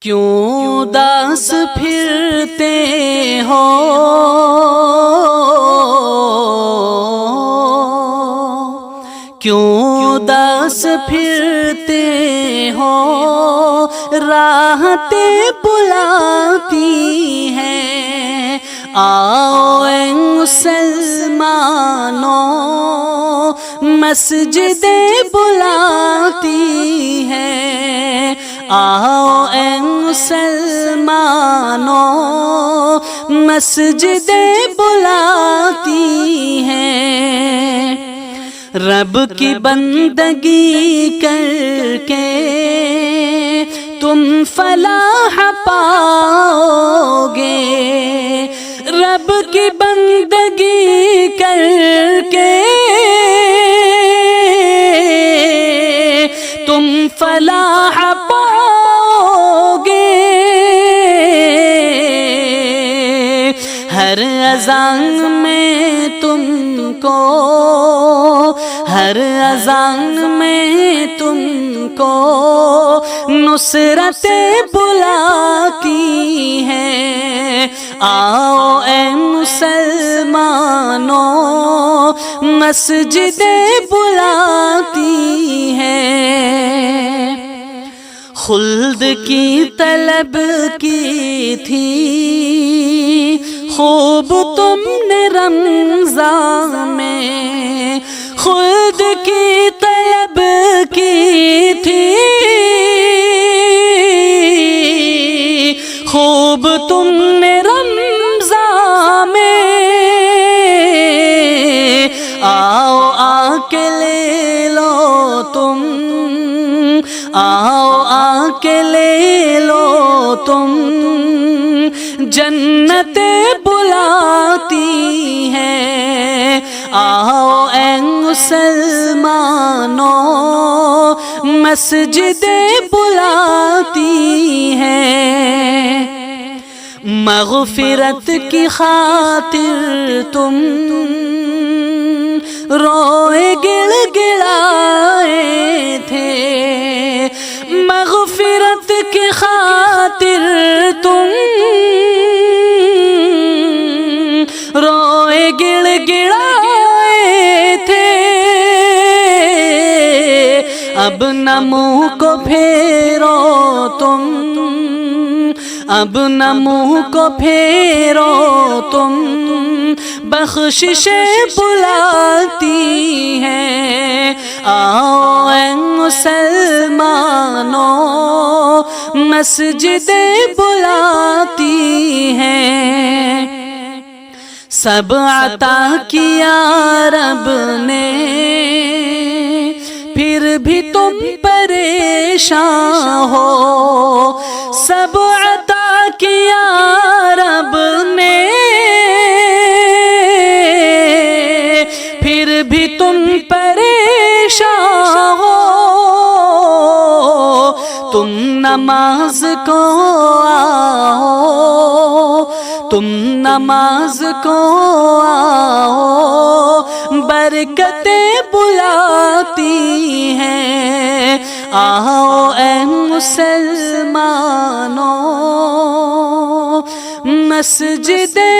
کیوں اداس پھرتے ہو، کیوں اداس پھرتے ہو، راحتیں بلاتی ہیں۔ آؤ اے مسلمانوں، مسجدیں بلاتی ہیں۔ آؤ اے مسلمانوں، مسجدیں بلاتی ہیں۔ رب کی بندگی کر کے تم فلاح پاؤ گے، رب کی بندگی کر کے تم فلاح پاؤ گے۔ ہر اذان میں تم کو، ہر اذان میں تم کو نصرتیں بلاتی ہیں۔ آؤ اے مسلمانوں، مسجدیں بلاتی ہیں۔ خلد کی طلب کی تھی خوب تم نے رمضان میں، خلد کی طلب کی تھی خوب تم نے رمضان میں۔ آؤ آ کے لے لو تم، آؤ آ کے لے لو تم، جنتیں بلاتی ہیں۔ آؤ اے مسلمانوں، مسجدیں بلاتی ہیں۔ مغفرت کی خاطر تم روئے گڑ گڑائے تھے، مغفرت کی خاطر تم روئے گڑ گڑائے تھے۔ اب نہ منہ کو پھیرو تم، اب نہ منہ کو پھیرو تم، بخششیں بلاتی ہیں۔ آؤ اے مسلمانوں، مسجدیں بلاتی ہیں۔ سب عطا کیا رب نے، پھر بھی تم پریشان ہو۔ سب عطا کیا رب نے، پھر بھی تم پریشان ہو۔ تم نماز کو آؤ، تم نماز کو آؤ، برکتیں بلاتی ہیں۔ آؤ اے مسلمانوں، مسجدیں